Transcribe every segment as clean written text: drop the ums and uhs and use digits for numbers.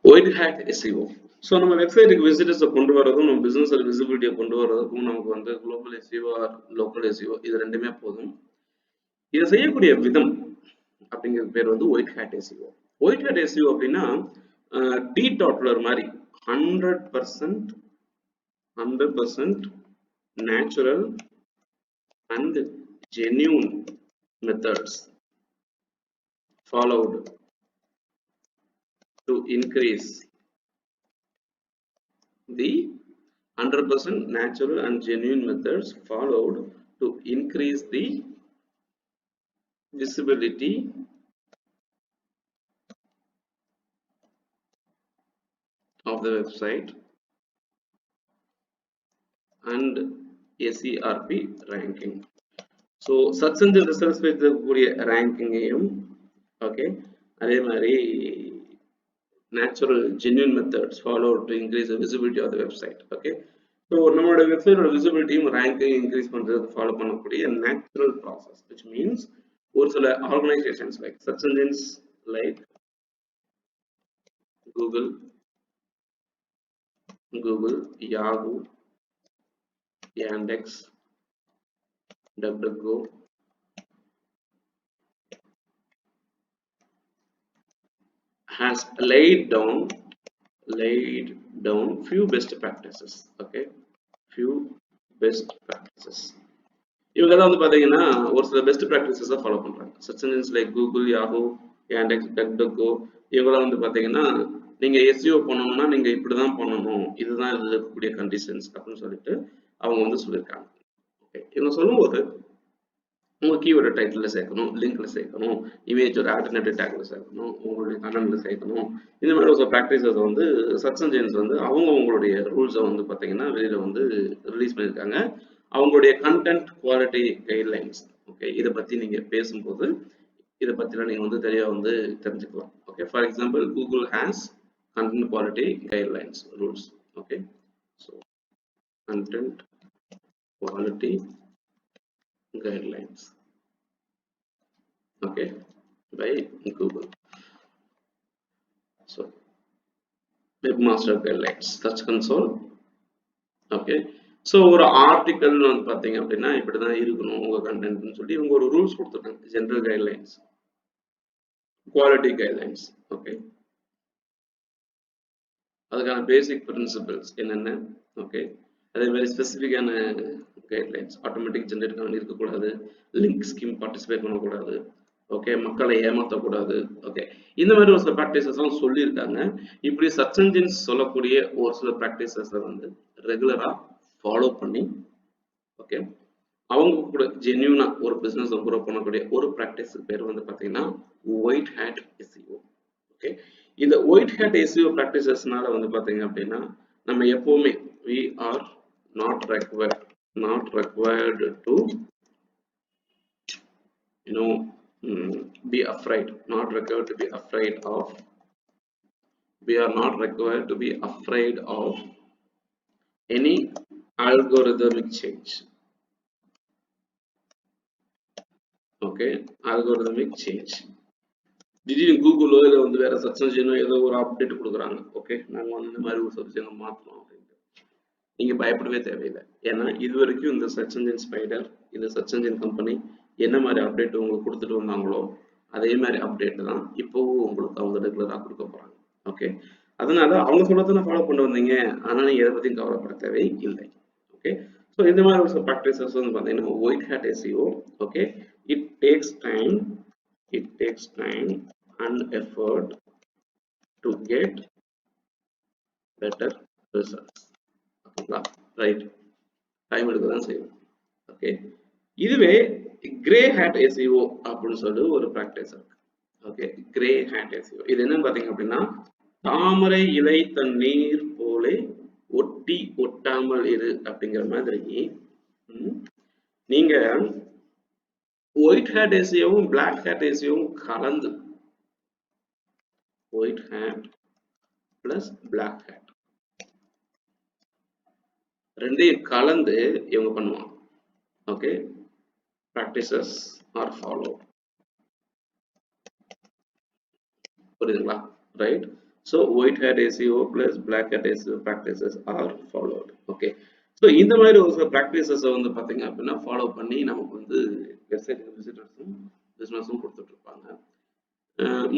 White hat SEO. So நம்ம வெப்சைட்டுக்கு visitors கொண்டு வரதும் நம்ம பிசினஸ் விசிபிலிட்டியை கொண்டு வரதுக்கும் நமக்கு வந்து global SEO R local SEO இது ரெண்டுமே போதும். இதை செய்யக்கூடிய விதம் அப்படிங்கிற பேர் வந்து white hat SEO. White hat SEO அப்படின்னா டி டாட்லர் மாதிரி 100% natural and genuine methods followed to increase the 100% natural and genuine methods followed to increase the visibility of the website and SERP ranking. So search engine results with the ranking okay, அதே மாதிரி natural genuine methods followed to increase the visibility of the website. Okay, so நம்மளோட வெப்சைட்டோட visibility ranking increase பண்றது follow பண்ணக்கூடிய natural process, which means ஒரு சில organizations like search engines like Google, Yahoo, Yandex, DuckDuckGo, has laid down few best practices. Okay, few best practices. இவங்கெல்லாம் வந்து பாத்தீங்கன்னா ஒரு சில பெஸ்ட் ப்ராக்டிசஸை ஃபாலோ பண்றாங்க. Search engines like Google, Yahoo, Yandex, DuckDuckGo இவங்கெல்லாம் வந்து பாத்தீங்கன்னா நீங்க SEO பண்ணணும்னா நீங்க இப்படிதான் பண்ணணும், இதுதான் இதுல இருக்கக்கூடிய கண்டிஷன்ஸ் அப்படின்னு சொல்லிட்டு அவங்க வந்து சொல்லியிருக்காங்க. ஓகே, இவங்க சொல்லும்போது உங்க கீவேர்டு டைட்டில் சேர்க்கணும், லிங்க்ல சேர்க்கணும், இமேஜ் ஒரு ஆல்டர்னேட்டிவ் டேக்ல சேர்க்கணும், உங்களுடைய கண்டென்ட்ல சேர்க்கணும். இந்த மாதிரி ஒரு ப்ராக்டிசஸ் வந்து சர்ச் என்ஜின்ஸ் வந்து அவங்களுடைய ரூல்ஸை வந்து பாத்தீங்கன்னா வெளியில வந்து ரிலீஸ் பண்ணியிருக்காங்க. அவங்களுடைய கண்டென்ட் குவாலிட்டி கைட்லைன்ஸ். ஓகே, இதை பத்தி நீங்க பேசும்போது இதை பத்திலாம் நீங்க வந்து தெளிவா வந்து தெரிஞ்சுக்கலாம். Okay, for example Google has content quality guidelines rules. Okay, so content quality guidelines, okay, by Google. So webmaster guidelines, search console. Okay, so ஒரு ஆர்டிகல் வந்து பாத்தீங்க அப்படின்னா இப்படிதான் இருக்கணும் உங்க கண்டென்ட்னு சொல்லி இவங்க ஒரு ரூல்ஸ் கொடுத்துருக்காங்க. General guidelines, quality guidelines. Okay, அதுக்கான பேசிக் பிரின்சிபிள்ஸ் என்னென்ன. ஓகே, அதே மாதிரி ஸ்பெசிஃபிக்கான கைட்லைன்ஸ், ஆட்டோமேட்டிக் ஜென்ரேட் பண்ணி இருக்கக்கூடாது, லிங்க் ஸ்கீம் பார்ட்டிசிபேட் பண்ணக்கூடாது, ஓகே, மக்களை ஏமாற்றக்கூடாது. ஓகே, இந்த மாதிரி ஒரு சில ப்ராக்டிசஸும் சொல்லியிருக்காங்க. இப்படி சர்ச் என்ஜின்ஸ் சொல்லக்கூடிய ஒரு சில ப்ராக்டிசஸை வந்து ரெகுலரா ஃபாலோ பண்ணி ஓகே அவங்க கூட ஜென்யூனா ஒரு பிசினஸ் க்ரோ பண்ணக்கூடிய ஒரு ப்ராக்டிஸ் பேர் வந்து பார்த்தீங்கன்னா ஒயிட் ஹேட் SEO. ஓகே, இந்த ஒயிட் ஹேட் SEO ப்ராக்டிசஸ்னால வந்து பார்த்தீங்க அப்படின்னா நம்ம எப்பவுமே we are not required to be afraid, not required to be afraid of, we are not required to be afraid of any algorithmic change. Okay, algorithmic change. திடீர்னு கூகுளோ இல்லை வந்து வேற சர்ச் என்ஜினோ ஏதோ ஒரு அப்டேட் கொடுக்குறாங்க. ஓகே, நாங்க வந்து இந்த மாதிரி ஒரு சர்ச் என்ஜின் மாற்றணும் அப்படின்ட்டு நீங்க பயப்படவே தேவையில்லை. ஏன்னா இது வரைக்கும் இந்த சர்ச் என்ஜின் ஸ்பைடர், இந்த சர்ச் என்ஜின் கம்பெனி என்ன மாதிரி அப்டேட் உங்களுக்கு கொடுத்துட்டு வந்தாங்களோ அதே மாதிரி அப்டேட் தான் இப்போவும் உங்களுக்கு அவங்க ரெகுலரா கொடுக்க போறாங்க. ஓகே, அதனால அவங்க சொல்றதை ஃபாலோ பண்ணி வந்தீங்க, ஆனா நீங்க எதை பத்தியும் கவலைப்பட தேவை இல்லை. ஓகே, ஸோ இந்த மாதிரி ஒரு ப்ராக்டிசஸ் வந்து பார்த்தீங்கன்னா white hat SEO. Okay, it takes time and effort to get better results. ஓகேங்களா, ரைட், டைம் எடுக்க தான் செய்யும். ஓகே, இதுவே கிரே ஹேட் SEO அப்படின்னு சொல்லி ஒரு ப்ராக்டிஸ் இருக்கு. ஓகே, கிரே ஹேட் SEO இது என்னன்னு பாத்தீங்க அப்படின்னா தாமரை இலை தண்ணீர் போல ஒட்டி ஒட்டாமல் இரு அப்படிங்கிற மாதிரி நீங்க ஒயிட் ஹேட் SEOவும் பிளாக் ஹேட் SEOவும் கலந்து white hat plus black hat ரெண்டையும் கலந்து இவங்க பண்ணுவாங்க. Okay, practices are followed. புரியுதுங்களா, right? So white hat SEO plus black hat SEO practices are followed. Okay. So இந்த மாதிரி ஒரு சில ப்ராக்டிசஸை வந்து பார்த்தீங்க அப்படின்னா ஃபாலோ பண்ணி நமக்கு வந்து வெப்சைட் விசிட்டர்ஸும் பிஸ்னஸும் கொடுத்துட்டு இருப்பாங்க.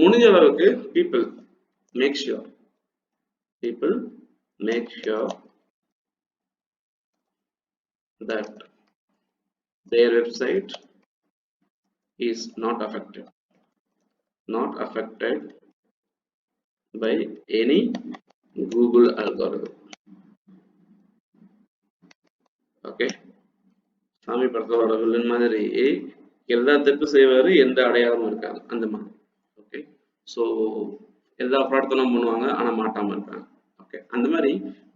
முடிஞ்ச அளவுக்கு people make sure that their website is not affected by any Google algorithm. Okay. சாமி படத்தோட வில்லன் மாதிரி எல்லாத்துக்கும் செய்வாரு, எந்த அடையாளமும் இருக்காது அந்த மாதிரி. ஓகே. ஸோ எல்லா பிரார்த்தனும் பண்ணுவாங்க, ஆனா மாட்டாம இருக்காங்க. ஓகே. அந்த மாதிரி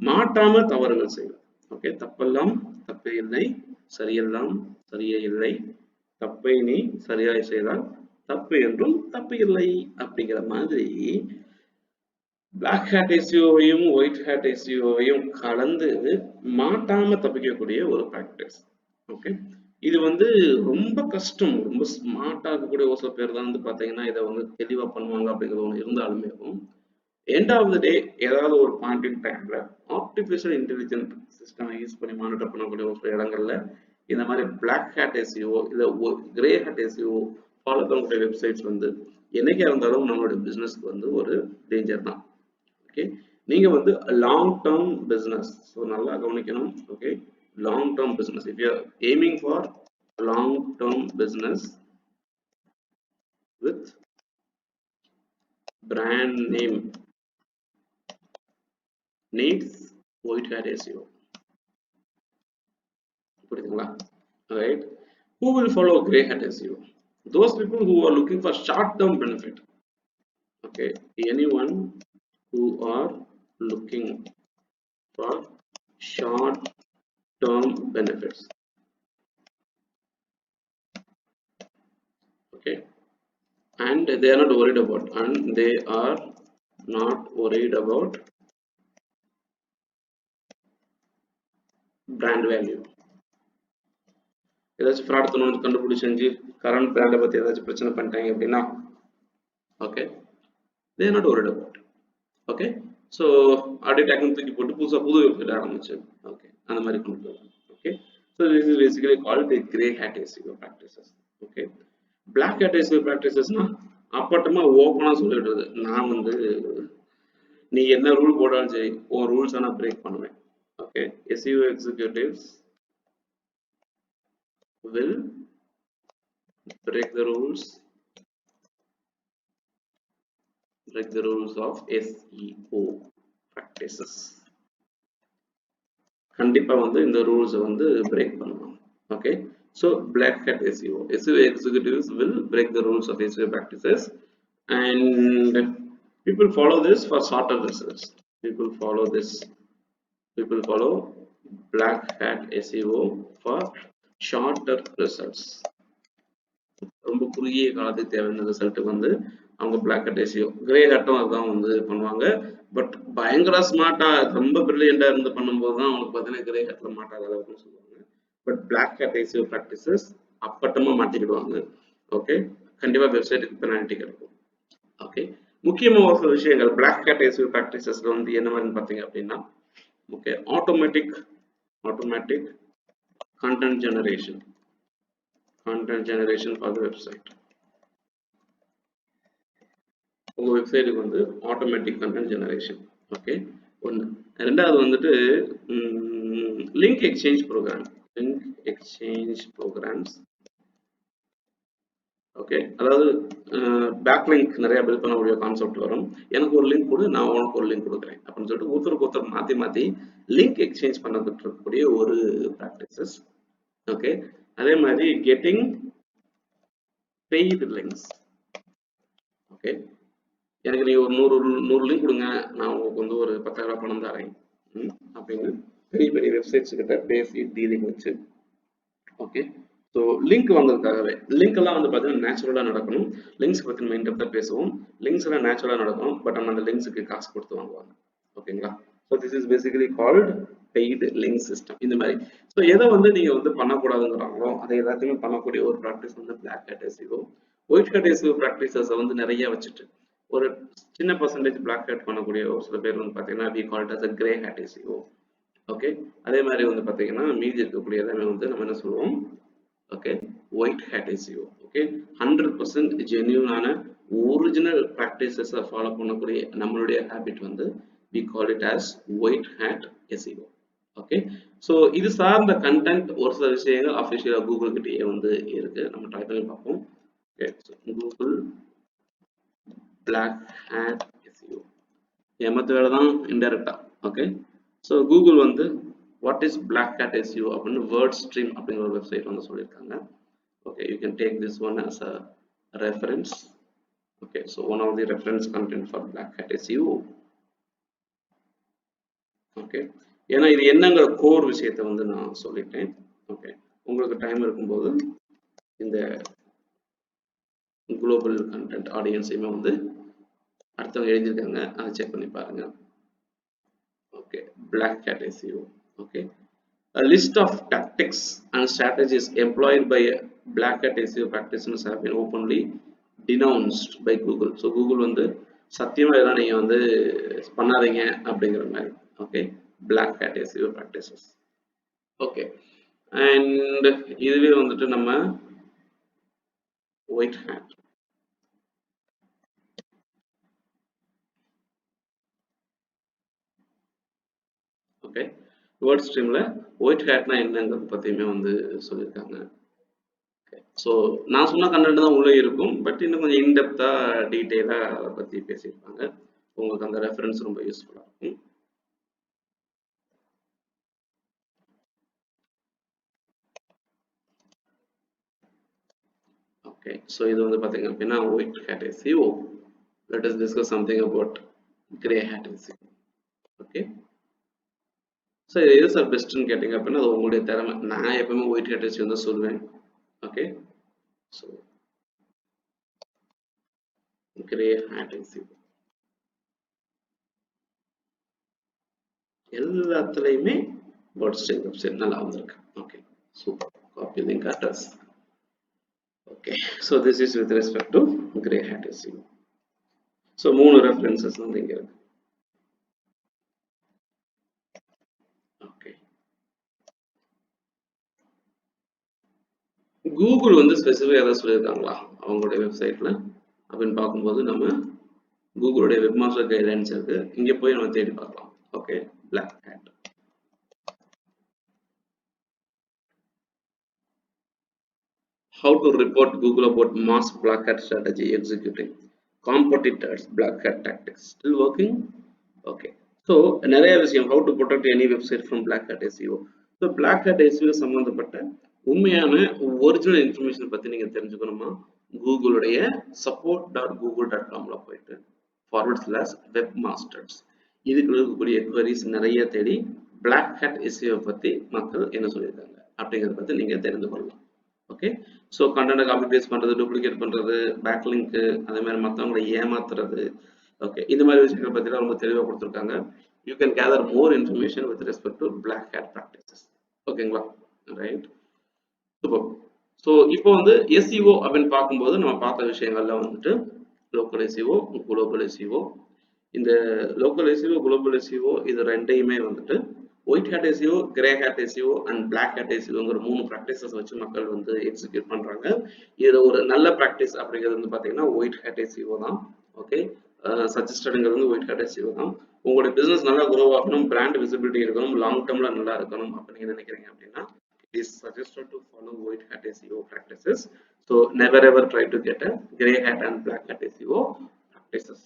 மாட்டாம தவறுகள் செய்வார். ஓகே. தப்பெல்லாம் தப்பே இல்லை, சரியெல்லாம் சரியே இல்லை, தப்பை நீ சரியாய் செய்தால் தப்பு என்றும் தப்பு இல்லை அப்படிங்கிற மாதிரி பிளாக் ஹேட் எஸ்இஓவையும் ஒயிட் ஹேட் எஸ்இஓவையும் கலந்து மாட்டாம தப்பிக்கக்கூடிய ஒரு ப்ராக்டிஸ். ஓகே. இது வந்து ரொம்ப கஷ்டம், ரொம்ப ஸ்மார்ட்டா இருக்கக்கூடிய ஒரு சில பேர் தான் வந்து பாத்தீங்கன்னா இதை வந்து தெளிவா பண்ணுவாங்க அப்படிங்கிறது ஒன்று இருந்தாலுமே எண்ட் ஆஃப் த டே ஏதாவது ஒரு பாயிண்ட் இன் டைம்ல ஆர்டிஃபிஷியல் இன்டெலிஜென்ட் சிஸ்டம் யூஸ் பண்ணி மானிட்டர் பண்ணக்கூடிய ஒரு சில இடங்கள்ல இந்த மாதிரி பிளாக் ஹேட் எஸ்இஓ இல்லை கிரே ஹேட் எஸ்இஓ ஃபாலோ பண்ணக்கூடிய வெப்சைட்ஸ் வந்து என்னைக்கா இருந்தாலும் நம்மளுடைய பிசினஸ்க்கு வந்து ஒரு டேஞ்சர் தான். ஓகே. நீங்க வந்து லாங் டேர்ம் பிசினஸ், ஸோ நல்லா கவனிக்கணும். Okay. long term business, if you are aiming for long term business with brand name, needs white hat SEO. புரியுதுங்களா? Right? Who will follow gray hat SEO? Those people who are looking for short term benefit. Okay. Anyone who are looking for short term benefits. Okay. And they are not worried about brand value. ஏதாச்சும் fraud பண்ணணும் கண்டுபிடிச்சு current பிராண்டை பத்தி ஏதாச்சும் பிரச்சனை பண்ணிட்டாங்க அப்படின்னா okay, they are not worried about. Okay. So அப்படியே டக்குன்னு தூக்கி போட்டு புது வெப்சைட் ஆரம்பிச்சு ஓகே அந்த மாதிரி கொண்டு போகலாம். Okay. So this is basically called grey hat SEO practices. Okay. Black hat SEO ப்ராக்டிசஸ்னா அப்பட்டமா ஓப்பனா சொல்லிடுறது, நான் வந்து நீ என்ன ரூல் போட்டாலும் சரி உன் ரூல்ஸ் நான் பிரேக் பண்ணுவேன். Okay. SEO executives will break the rules of SEO practices. கண்டிப்பா வந்து இந்த ரூல்ஸ் வந்து பிரேக் பண்ணுவாங்க. Okay. So black hat SEO executives will break the rules of SEO practices and people follow this for shorter results. People follow black hat SEO for shorter results. ரொம்ப குறுகிய காலத்துக்கு தேவையான ரிசல்ட்டுக்கு வந்து அவங்க பிளாக் ஹேட் எஸ்இஓ, கிரே ஹேட்டும் அதுதான் வந்து பண்ணுவாங்க. But பயங்கர ஸ்மார்ட்டா ரொம்ப பிரில்லியண்டா இருந்து பண்ணும்போது தான் அவங்களுக்கு பார்த்தீங்கன்னா கிரே ஹேட்ல மாட்டாத அளவுக்குன்னு சொல்லுவாங்க. But black hat SEO practices அப்பட்டமா மாட்டிக்கிடுவாங்க. ஓகே. கண்டிப்பா வெப்சைட்டுக்கு பெனால்டி கிடைக்கும். ஓகே. முக்கியமா ஒரு சில விஷயங்கள் பிளாக் ஹேட் எஸ்இஓ ப்ராக்டிசஸ்ல வந்து என்ன மாதிரின்னு பார்த்தீங்க அப்படின்னா okay automatic content generation for the website. உங்க வெப்சைட்டுக்கு வந்து ஆட்டோமேட்டிக் கண்டென்ட் ஜெனரேஷன். ஓகே. ஒன்று. ரெண்டாவது வந்துட்டு லிங்க் எக்ஸ்சேஞ்ச் ப்ரோக்ராம்ஸ். ஓகே. அதாவது பேக்லிங்க் நிறைய பில்ட் பண்ணக்கூடிய கான்செப்ட் வரும். எனக்கு ஒரு லிங்க் கொடு, நான் உனக்கு ஒரு லிங்க் கொடுக்குறேன் அப்படின்னு சொல்லிட்டு ஒருத்தருக்கு மாற்றி லிங்க் எக்ஸ்சேஞ்ச் பண்ணதுட்டு இருக்கக்கூடிய ஒரு ப்ராக்டிசஸ். ஓகே. அதே மாதிரி கெட்டிங் பெய்டு லிங்க்ஸ். ஓகே. எனக்கு நீ ஒரு 100 லிங்க் கொடுங்க, நான் உங்களுக்கு வந்து ஒரு 10,000 பணம் தரேன் அப்படின்னு பெரிய வெப்சைட்ஸ் கிட்ட பேசி டீலிங் வச்சு ஓகே. ஸோ லிங்க் வந்ததுக்காகவே லிங்க் எல்லாம் வந்து பார்த்தீங்கன்னா நேச்சுரலாக நடக்கணும். லிங்க்ஸ் பற்றி நம்ம இன்டெப்த்தாக பேசுவோம். லிங்க்ஸ் எல்லாம் நேச்சுரலாக நடக்கணும். பட் நம்ம அந்த லிங்க்ஸுக்கு காசு கொடுத்து வாங்குவாங்க. ஓகேங்களா? So this is basically called paid link system. இந்த மாதிரி ஸோ எதை வந்து நீங்கள் வந்து பண்ணக்கூடாதுங்கிறாங்களோ அதை எல்லாத்தையுமே பண்ணக்கூடிய ஒரு ப்ராக்டிஸ் வந்து black hat SEO. White hat SEO ப்ராக்டிசஸை வந்து நிறைய வச்சுட்டு ஒரு சின்ன பர்சன்டேஜ் பிளாக் ஹேட் பண்ணக்கூடிய ஒரு சில பேர் வந்து பார்த்தீங்கன்னா we call it as a grey hat SEO. Okay, அதே மாதிரி வந்து பார்த்தீங்கன்னா மீதி இருக்கக்கூடிய எல்லாமே வந்து நம்ம என்ன சொல்லுவோம், okay, white hat SEO. Okay, 100% ஜென்யூனான ஒரிஜினல் ப்ராக்டிசஸை ஃபாலோ பண்ணக்கூடிய நம்மளுடைய ஹேபிட் வந்து we call it as white hat SEO. Okay, so இது சார்ந்த கண்டென்ட் ஒரு சில விஷயங்கள் அஃபிஷியலாக கூகுள் கிட்டேயே வந்து இருக்கு, நம்ம ட்ரை பண்ணி பார்ப்போம். Okay, Google black hat SEO ஏமாத்து வேலை தான் இன்டைரக்டா. ஓகே, ஸோ கூகுள் வந்து what is black hat SEO அப்படின்னு வேர்ட் ஸ்ட்ரீம் அப்படிங்கிற ஒரு வெப்சைட் வந்து சொல்லியிருக்காங்க. Okay, you can take this one as a reference. Okay, so one of the reference content for black hat SEO. Okay, ஏன்னா இது என்னங்கிற core விஷயத்தை வந்து நான் சொல்லிட்டேன். ஓகே, உங்களுக்கு டைம் இருக்கும்போது இந்த குளோபல் கண்டென்ட் ஆடியன்ஸையுமே வந்து அடுத்தவங்க எழுதியிருக்காங்க, அதை செக் பண்ணி பாருங்க. Okay, black hat SEO. Okay, a list of tactics and strategies employed by black hat SEO practitioners have been openly denounced by Google. So Google வந்து சத்தியமா இதெல்லாம் நீங்க வந்து பண்ணாதீங்க அப்படிங்கிற மாதிரி. Okay, black hat SEO practices. Okay, and இதுவே வந்துட்டு நம்ம ஒயிட் ஹேட். ஓகே, வேர்ட் ஸ்ட்ரீம்ல ஒயிட் ஹேட்னா என்னங்கிறது பத்தியுமே வந்து சொல்லியிருக்காங்க. ஸோ நான் சொன்ன கண்டென்ட் தான் உள்ளே இருக்கும், பட் இன்னும் கொஞ்சம் இன்டெப்தா டீட்டெயிலா அதை பத்தி பேசியிருப்பாங்க. உங்களுக்கு அந்த ரெஃபரன்ஸ் ரொம்ப யூஸ்ஃபுல்லா இருக்கும். ஓகே, ஸோ இது வந்து பார்த்தீங்க அப்படின்னா white hat SEO. Let us discuss something about grey hat SEO. Okay, so இது எது சார் பெஸ்ட்னு கேட்டிங்க அப்படின்னா அது உங்களுடைய திறமை. நான் எப்பவுமே ஒயிட் ஹேட் SEO தான் சொல்லுவேன். Okay, so grey hat SEO எல்லாத்துலேயுமே வேர்ட் ஸ்ட்ரீம் வெப்சைட் நல்லா வந்திருக்கு. Okay, super. Copy link address. Okay, so this is with respect to grey hat SEO. So மூணு references வந்து இங்க இருக்கு. Okay, கூகுள் வந்து ஸ்பெசிஃபிக் ஏதாவது சொல்லியிருக்காங்களா அவங்களுடைய வெப்சைட்ல அப்படின்னு பார்க்கும்போது நம்ம கூகுளுடைய வெப்மாஸ்டர் கைட்லைன்ஸ் இருக்கு, இங்க போய் நம்ம தேடி பார்க்கலாம். Okay, black hat. How to report Google about mass black hat strategy executing competitors black hat tactics still working. Okay, so நிறைய விஷயம் how to protect any website from black hat SEO. So black hat SEO சம்பந்தப்பட்ட உண்மையான original information பத்தி நீங்க தெரிஞ்சுக்கணுமா, கூகுளுடைய support.google.comல போயிட்டு /webmasters இதுக்கு இருக்கக்கூடிய queries நிறைய தேடி black hat SEO பத்தி மக்கள் என்ன சொல்லியிருக்காங்க அப்படிங்கறத பத்தி நீங்க தெரிந்து கொள்ளலாம். Okay, so content copy paste பண்றது, டூப்ளிகேட் பண்றது, பேக் லிங்க், அதே மாதிரி மற்றவங்களை ஏமாத்துறது, ஓகே, இந்த மாதிரி விஷயங்களை பத்தி ரொம்ப தெளிவாக கொடுத்துருக்காங்க. You can gather more information with respect to black hat practices. ஓகேங்களா, ரைட், சூப்பர். ஸோ இப்போ வந்து SEO அப்படின்னு பார்க்கும்போது நம்ம பார்த்த விஷயங்கள்ல வந்துட்டு லோக்கல் SEO, குளோபல் SEO. இந்த லோக்கல் SEO, குளோபல் SEO இது ரெண்டையுமே வந்துட்டு white hat SEO, grey hat SEO and black hat SEOங்கிற மூணு ப்ராக்டிசஸ் வச்சு மக்கள் வந்து எக்ஸிக்யூட் பண்றாங்க. இதுல ஒரு நல்ல ப்ராக்டிஸ் அப்படிங்கிறது வந்து பாத்தீங்கன்னா ஒயிட் ஹேட் SEO தான். ஓகே, சஜஸ்டடுங்கிறது வந்து ஒயிட் ஹேட் SEO தான். உங்களுடைய பிசினஸ் நல்லா குரோ ஆகணும், பிராண்ட் விசிபிலிட்டி இருக்கணும், லாங் டேர்ம்ல நல்லா இருக்கணும் அப்படின்னு நினைக்கிறீங்க அப்படின்னா it is suggested to follow white hat SEO practices. So never ever try to get a grey hat and black hat SEO practices.